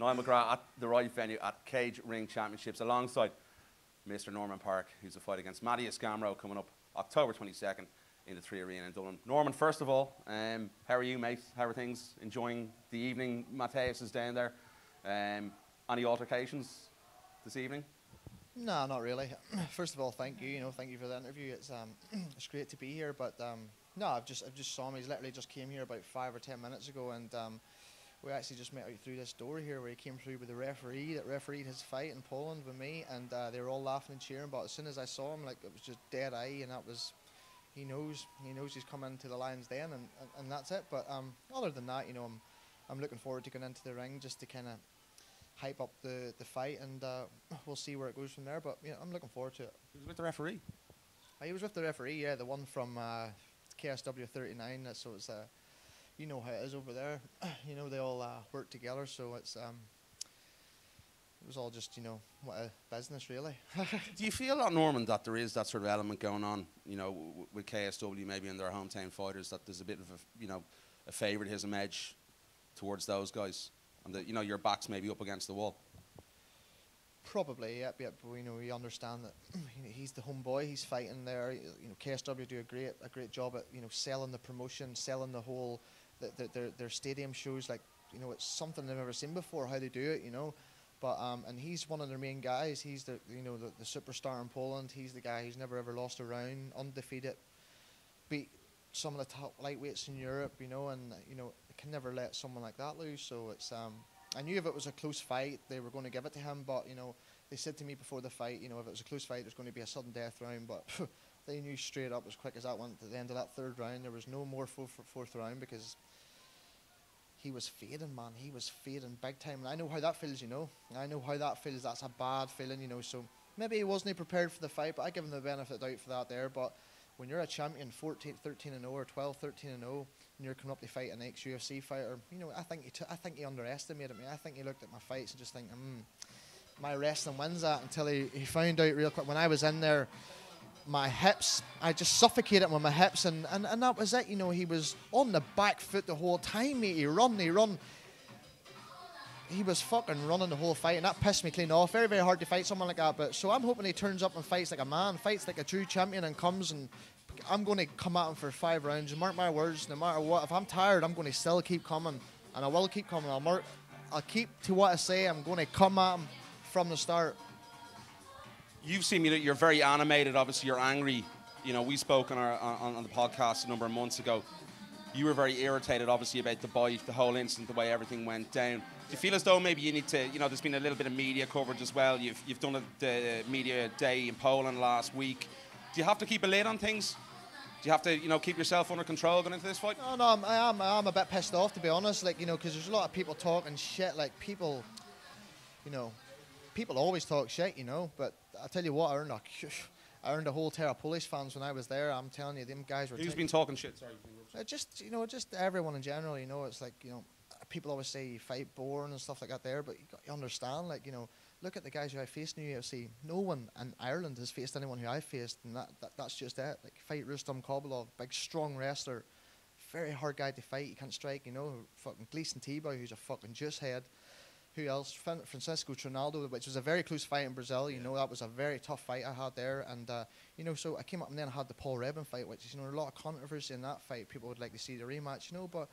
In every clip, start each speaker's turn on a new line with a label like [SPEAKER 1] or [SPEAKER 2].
[SPEAKER 1] Niall McGrath at the right venue at Cage Ring Championships alongside Mr. Norman Parke, who's a fight against Matty Escamro coming up October 22nd in the 3 Arena in Dublin. Norman, first of all, how are you, mate? How are things? Enjoying the evening? Mateus is down there. Any altercations this evening?
[SPEAKER 2] No, not really. First of all, thank you. Thank you for the interview. It's it's great to be here. But no, I've just saw him. He's literally just came here about 5 or 10 minutes ago, and we actually just met out through this door here, where he came through with the referee that refereed his fight in Poland with me, and they were all laughing and cheering. But as soon as I saw him, like, it was just dead eye, and that was, he knows he's coming to the Lions Den, and that's it. But other than that, I'm looking forward to going into the ring just to kind of hype up the fight, and we'll see where it goes from there. But yeah, I'm looking forward to it.
[SPEAKER 1] He was with the referee?
[SPEAKER 2] He was with the referee, yeah, the one from KSW 39. So it's you know how it is over there. They all work together, so it's it was all just what a business, really.
[SPEAKER 1] Do you feel, Norman, that there is that sort of element going on, with KSW maybe in their hometown fighters, that there's a bit of a favoritism edge towards those guys, and that your back's maybe up against the wall?
[SPEAKER 2] Probably, yep. But we understand that he's the homeboy. He's fighting there. KSW do a great job at selling the promotion, selling the whole their stadium shows. Like it's something they've never seen before. How they do it, But and he's one of their main guys. He's the the superstar in Poland. He's the guy who's never ever lost a round, undefeated, beat some of the top lightweights in Europe. And can never let someone like that lose. So it's I knew if it was a close fight, they were going to give it to him. But they said to me before the fight, if it was a close fight, there's going to be a sudden death round. But they knew straight up as quick as that went to the end of that third round, there was no more fourth round, because he was fading, man. He was fading big time. And I know how that feels, I know how that feels. That's a bad feeling, So maybe he wasn't prepared for the fight, but I give him the benefit of the doubt for that there. But when you're a champion, 13-0 or 12-13-0, and you're coming up to fight an ex-UFC fighter, I think he underestimated me. I think he looked at my fights and just think, my wrestling wins that, until he found out real quick. When I was in there, my hips, I just suffocated him with my hips, and that was it. He was on the back foot the whole time, mate. He run. He was fucking running the whole fight, and that pissed me clean off. Very, very hard to fight someone like that. But so I'm hoping he turns up and fights like a man, fights like a true champion, and comes, and I'm going to come at him for 5 rounds. And mark my words, no matter what, if I'm tired, I'm going to still keep coming, and I will keep coming. I'll keep to what I say. I'm going to come at him from the start.
[SPEAKER 1] You've seen me. You're very animated. Obviously, you're angry. We spoke on the podcast a number of months ago. You were very irritated, obviously, about the bite, the whole incident, the way everything went down. Do you feel as though maybe you need to, there's been a little bit of media coverage as well. You've done the media day in Poland last week. Do you have to keep a lid on things? Do you have to, keep yourself under control going into this fight?
[SPEAKER 2] No, I am a bit pissed off, to be honest. Because there's a lot of people talking shit. People, people always talk shit, But I tell you what, I earned a whole tier of Polish fans when I was there. I'm telling you, them guys were.
[SPEAKER 1] Who's been talking shit? Sorry.
[SPEAKER 2] Just everyone in general. It's like people always say you fight boring and stuff like that there, but you understand, look at the guys who I faced in the UFC. No one in Ireland has faced anyone who I faced, and that's just it. Fight Rustam Kobalov, big strong wrestler, very hard guy to fight. He can't strike, Fucking Gleason T-Boy, who's a fucking juice head. Who else? Francisco Trinaldo, which was a very close fight in Brazil. That was a very tough fight I had there. And, so I came up, and then I had the Paul Rebben fight, which is, a lot of controversy in that fight. People would like to see the rematch, But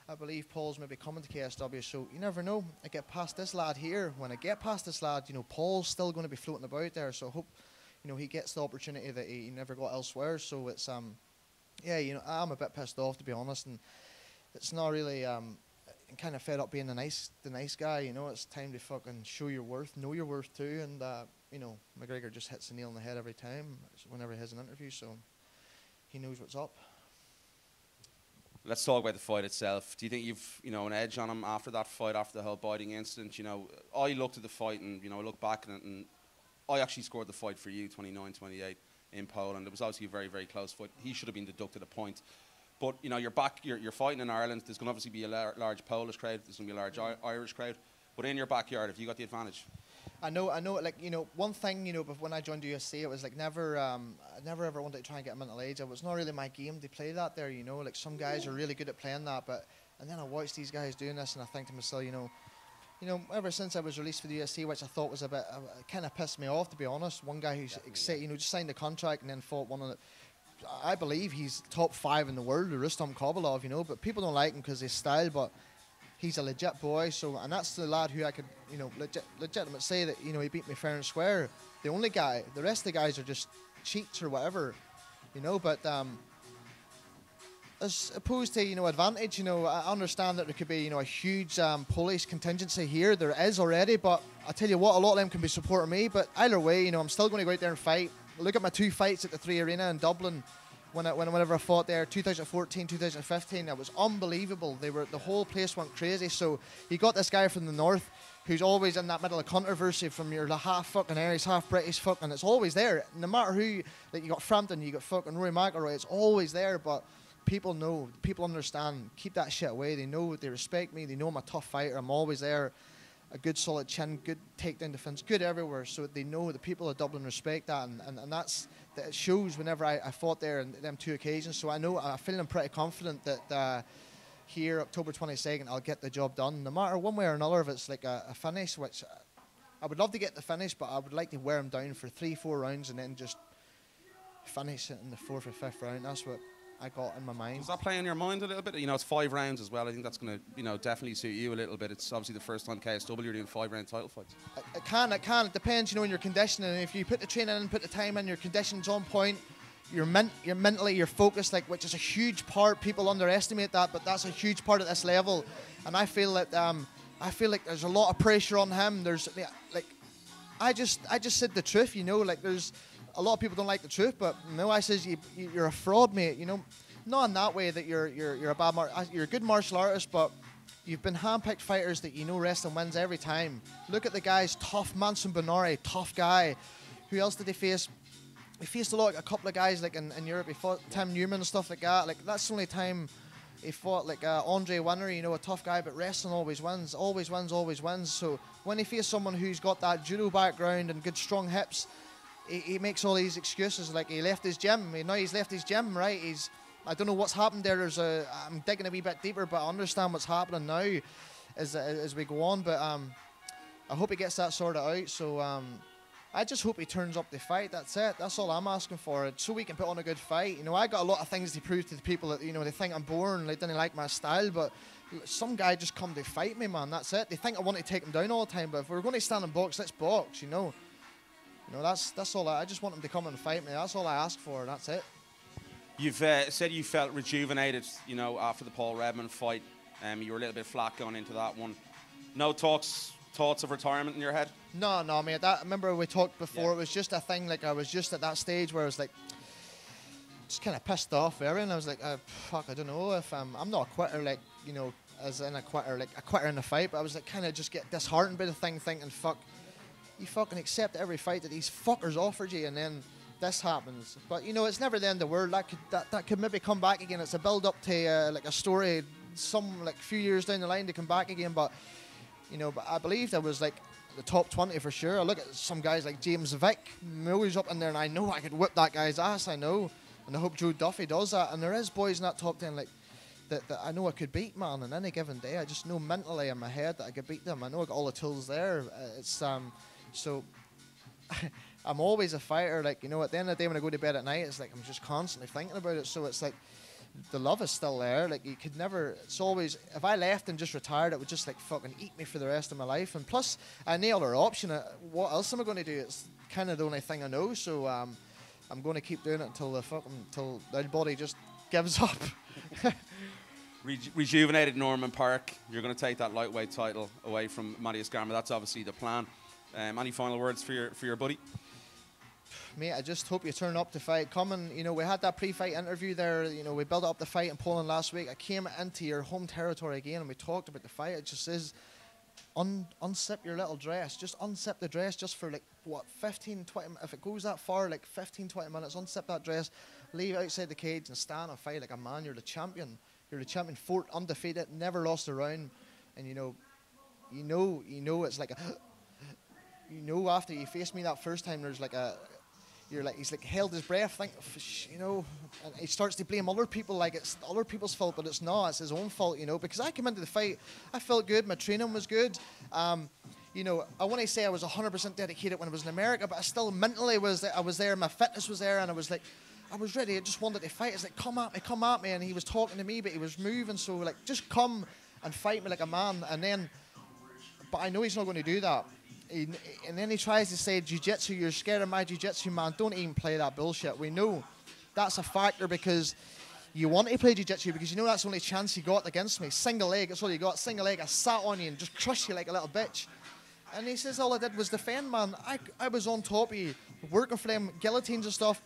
[SPEAKER 2] I believe Paul's maybe coming to KSW, so you never know. I get past this lad here. When I get past this lad, Paul's still going to be floating about there. So I hope, he gets the opportunity that he never got elsewhere. So it's, yeah, I'm a bit pissed off, to be honest. And it's not really... I'm kind of fed up being the nice guy, It's time to fucking show your worth, know your worth too, and McGregor just hits the nail on the head every time whenever he has an interview, so he knows what's up.
[SPEAKER 1] Let's talk about the fight itself. Do you think you've an edge on him after that fight, after the whole biting incident? I looked at the fight and I look back and I actually scored the fight for you, 29-28 in Poland. It was obviously a very, very close fight. He should have been deducted a point. But you're back. You're fighting in Ireland. There's going to obviously be a large Polish crowd. There's going to be a large Irish crowd. But in your backyard, have you got the advantage?
[SPEAKER 2] I know. One thing, but when I joined UFC, it was never, I never ever wanted to try and get a mental age. It was not really my game to play that there. Some guys are really good at playing that, and then I watch these guys doing this, and I think to myself, you know, ever since I was released for the UFC, which I thought was a bit, kind of pissed me off, to be honest. One guy who's you know, just signed a contract and then fought one of the, I believe he's top 5 in the world, Rustam Kobalov, you know, but people don't like him because his style, but he's a legit boy. So, and that's the lad who I could, you know, legitimate say that, you know, he beat me fair and square. The only guy, the rest of the guys are just cheats or whatever, you know, but as opposed to, you know, advantage, you know, I understand that there could be, you know, a huge Polish contingency here. There is already, but I tell you what, a lot of them can be supporting me. But either way, you know, I'm still going to go out there and fight. Look at my 2 fights at the 3 Arena in Dublin. Whenever I fought there, 2014, 2015, it was unbelievable. The whole place went crazy. So you got this guy from the north who's always in that middle of controversy from your half fucking Irish, half British fucking. It's always there. No matter who, like you got Frampton, you got fucking Rory McIlroy. It's always there, but people know, people understand. Keep that shit away. They know, they respect me. They know I'm a tough fighter. I'm always there. A good solid chin, good takedown defense, good everywhere. So they know the people of Dublin respect that, and that's that it shows whenever I fought there on them 2 occasions. So I'm feeling pretty confident that here October 22nd I'll get the job done, no matter one way or another. If it's like a finish, which I would love to get the finish, but I would like to wear him down for 3-4 rounds and then just finish it in the 4th or 5th round. That's what I got in my mind.
[SPEAKER 1] Does that play in your mind a little bit? You know, it's 5 rounds as well. I think that's going to, you know, definitely suit you a little bit. It's obviously the first time KSW you're doing 5-round title fights.
[SPEAKER 2] It can. It depends, you know, on your conditioning. If you put the training in, put the time in, your conditioning's on point, you're mentally, you're focused, like, which is a huge part. People underestimate that, but that's a huge part at this level. And I feel that there's a lot of pressure on him. There's like, I just said the truth, you know, like there's a lot of people don't like the truth, but no, I says you're a fraud, mate. You know, not in that way that you're a good martial artist, but you've been handpicked fighters that you know wrestling wins every time. Look at the guys, tough Manson Benari, tough guy. Who else did they face? He faced a couple of guys like in Europe. He fought Tim Newman and stuff like that. Like that's the only time he fought like Andre Winner, you know, a tough guy, but wrestling always wins, always wins, always wins. So when he faced someone who's got that judo background and good strong hips, he makes all these excuses, like he left his gym. Now he's left his gym, right? I don't know what's happened there. I'm digging a wee bit deeper, but I understand what's happening now as we go on. But I hope he gets that sorted out. So I just hope he turns up the fight. That's it. That's all I'm asking for. So we can put on a good fight. You know, I got a lot of things to prove to the people that, you know, they think I'm boring, they didn't like my style, but some guy just come to fight me, man. That's it. They think I want to take him down all the time, but if we're going to stand and box, let's box, you know. You know, that's all. I just want him to come and fight me. That's all I ask for. That's it.
[SPEAKER 1] You've said you felt rejuvenated, you know, after the Paul Redmond fight. You were a little bit flat going into that one. No thoughts of retirement in your head? No,
[SPEAKER 2] mate. I remember we talked before. Yeah. It was just a thing. Like I was just at that stage where I was like, just kind of pissed off, and I was like, fuck, I don't know if I'm not a quitter, like, you know, as in a quitter, like a quitter in the fight. But I was like, kind of just get disheartened by the thing, thinking, fuck. You fucking accept every fight that these fuckers offered you, and then this happens. But you know, it's never the end of the world. That could maybe come back again. It's a build up to like a story, some like few years down the line to come back again. But you know, but I believe there was like the top 20 for sure. I look at some guys like James Vick, always up in there, and I know I could whip that guy's ass. I know, and I hope Joe Duffy does that. And there is boys in that top 10 like that I know I could beat, man. On any given day, I just know mentally in my head that I could beat them. I know I got all the tools there. So I'm always a fighter, like, you know, at the end of the day when I go to bed at night, it's like I'm just constantly thinking about it. So it's like the love is still there. Like you could never, it's always, if I left and just retired, it would just like fucking eat me for the rest of my life. And plus I no other option. What else am I going to do? It's kind of the only thing I know. So I'm going to keep doing it until the body just gives up.
[SPEAKER 1] Rejuvenated Norman Parke. You're going to take that lightweight title away from Matthias Garma. That's obviously the plan. Any final words for your buddy?
[SPEAKER 2] Mate, I just hope you turn up to fight. You know, we had that pre-fight interview there. You know, we built up the fight in Poland last week. I came into your home territory again and we talked about the fight. It just says, unzip your little dress. Just unzip the dress just for like, what, 15, 20, if it goes that far, like 15, 20 minutes, unzip that dress, leave outside the cage and stand and fight like a man. You're the champion. You're the champion, undefeated, never lost a round. And you know, it's like a... You know, after you faced me that first time, there's like he's like held his breath, think, you know, and he starts to blame other people like it's other people's fault, but it's not, it's his own fault, you know, because I came into the fight, I felt good, my training was good, you know, I want to say I was 100% dedicated when I was in America, but I still mentally I was there, my fitness was there, and I was like, I was ready, I just wanted to fight. It's like, come at me, and he was talking to me, but he was moving, so like, just come and fight me like a man, and then, but I know he's not going to do that. And then he tries to say, jiu-jitsu, you're scared of my jiu-jitsu, man. Don't even play that bullshit. We know that's a factor because you want to play jiu-jitsu because you know that's the only chance you got against me. Single leg, that's all you got. Single leg, I sat on you and just crushed you like a little bitch. And he says, all I did was defend, man. I was on top of you, working for them guillotines and stuff.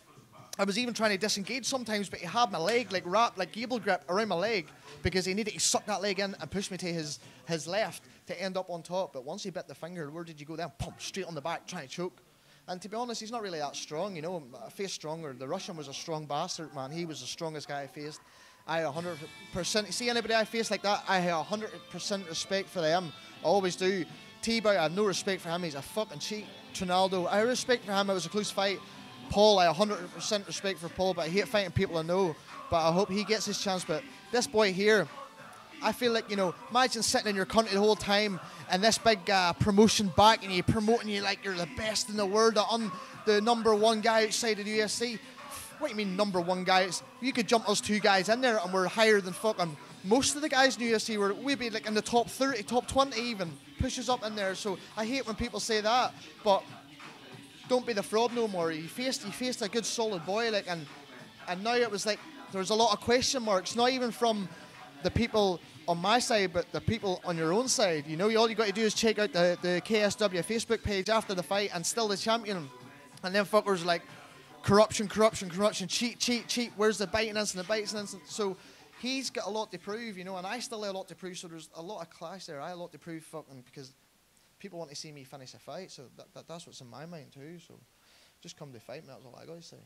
[SPEAKER 2] I was even trying to disengage sometimes, but he had my leg like wrapped, like gable grip around my leg because he needed to suck that leg in and push me to his left to end up on top. But once he bit the finger, where did you go then? Pump, straight on the back, trying to choke. And to be honest, he's not really that strong, you know. I faced stronger. The Russian was a strong bastard, man. He was the strongest guy I faced. I 100%, see anybody I face like that, I have 100% respect for them. I always do. T-Bow, I have no respect for him. He's a fucking cheat. Ronaldo, I have respect for him. It was a close fight. Paul, I 100% respect for Paul, but I hate fighting people I know. But I hope he gets his chance. But this boy here, I feel like, you know, imagine sitting in your country the whole time and this big promotion back and you promoting you like you're the best in the world, the number one guy outside of the UFC. What do you mean number one guys? You could jump us two guys in there and we're higher than fucking most of the guys in the UFC. We'd be like in the top 30, top 20 even. Pushes up in there. So I hate when people say that. But don't be the fraud no more. He faced a good solid boy, like, and now it was like there's a lot of question marks, not even from the people on my side, but the people on your own side. You know, all you got to do is check out the KSW Facebook page after the fight and still the champion. And then fuckers like corruption, cheat. Where's the biting incident? So he's got a lot to prove, you know, and I still have a lot to prove. So there's a lot of clash there. I have a lot to prove, fucking, because people want to see me finish a fight, so that's what's in my mind too. So just come to fight me, that's all I got to say.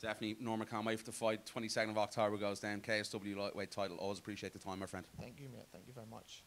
[SPEAKER 1] Definitely, Norman, can't wait for the fight. 22nd of October goes down, KSW lightweight title. Always appreciate the time, my friend.
[SPEAKER 2] Thank you, mate. Thank you very much.